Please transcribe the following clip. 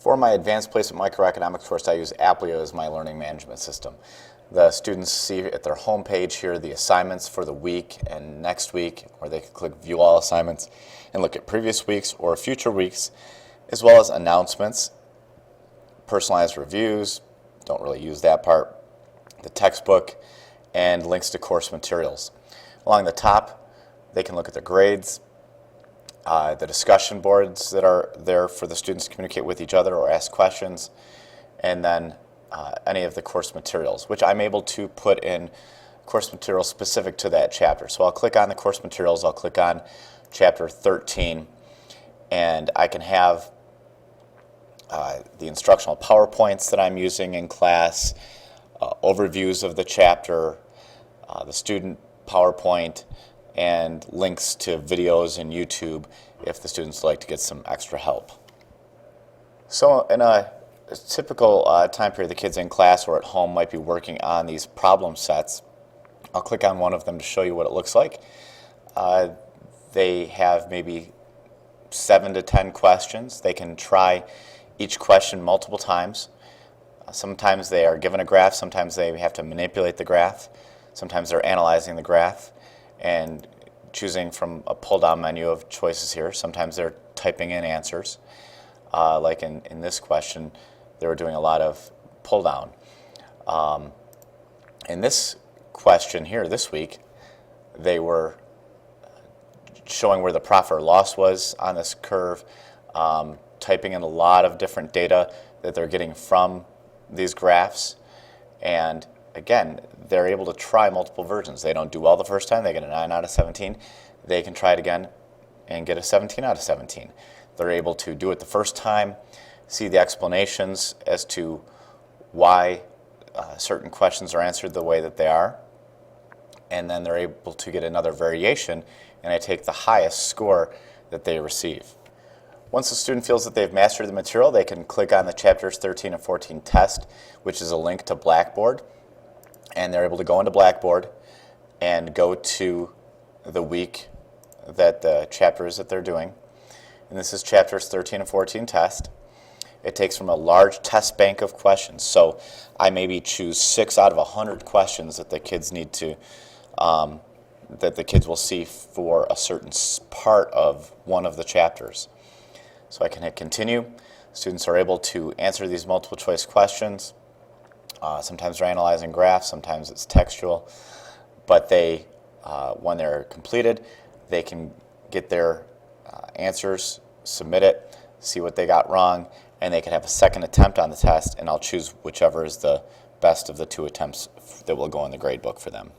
For my advanced placement microeconomics course, I use Aplia as my learning management system. The students see at their home page here the assignments for the week and next week, or they can click View All Assignments and look at previous weeks or future weeks, as well as announcements, personalized reviews, don't really use that part, the textbook, and links to course materials. Along the top, they can look at their grades, the discussion boards that are there for the students to communicate with each other or ask questions, and then any of the course materials, which I'm able to put in course materials specific to that chapter. So I'll click on the course materials, I'll click on chapter 13, and I can have the instructional PowerPoints that I'm using in class, overviews of the chapter, the student PowerPoint, and links to videos and YouTube if the students like to get some extra help. So in a typical time period, the kids in class or at home might be working on these problem sets. I'll click on one of them to show you what it looks like. They have maybe 7 to 10 questions. They can try each question multiple times. Sometimes they are given a graph, sometimes they have to manipulate the graph, sometimes they're analyzing the graph and choosing from a pull-down menu of choices here. Sometimes they're typing in answers. Like in this question, they were doing a lot of pull-down. In this question here this week, they were showing where the profit or loss was on this curve, typing in a lot of different data that they're getting from these graphs, and again, they're able to try multiple versions. They don't do well the first time, they get a 9 out of 17. They can try it again and get a 17 out of 17. They're able to do it the first time, see the explanations as to why certain questions are answered the way that they are, and then they're able to get another variation, and I take the highest score that they receive. Once the student feels that they've mastered the material, they can click on the chapters 13 and 14 test, which is a link to Blackboard, and they're able to go into Blackboard and go to the week that the chapters that they're doing. And this is chapters 13 and 14 test. It takes from a large test bank of questions. So I maybe choose 6 out of 100 questions that the kids need to, that the kids will see for a certain part of one of the chapters. So I can hit continue. Students are able to answer these multiple choice questions. Sometimes they're analyzing graphs, sometimes it's textual, but they, when they're completed, they can get their answers, submit it, see what they got wrong, and they can have a second attempt on the test, and I'll choose whichever is the best of the 2 attempts that will go in the grade book for them.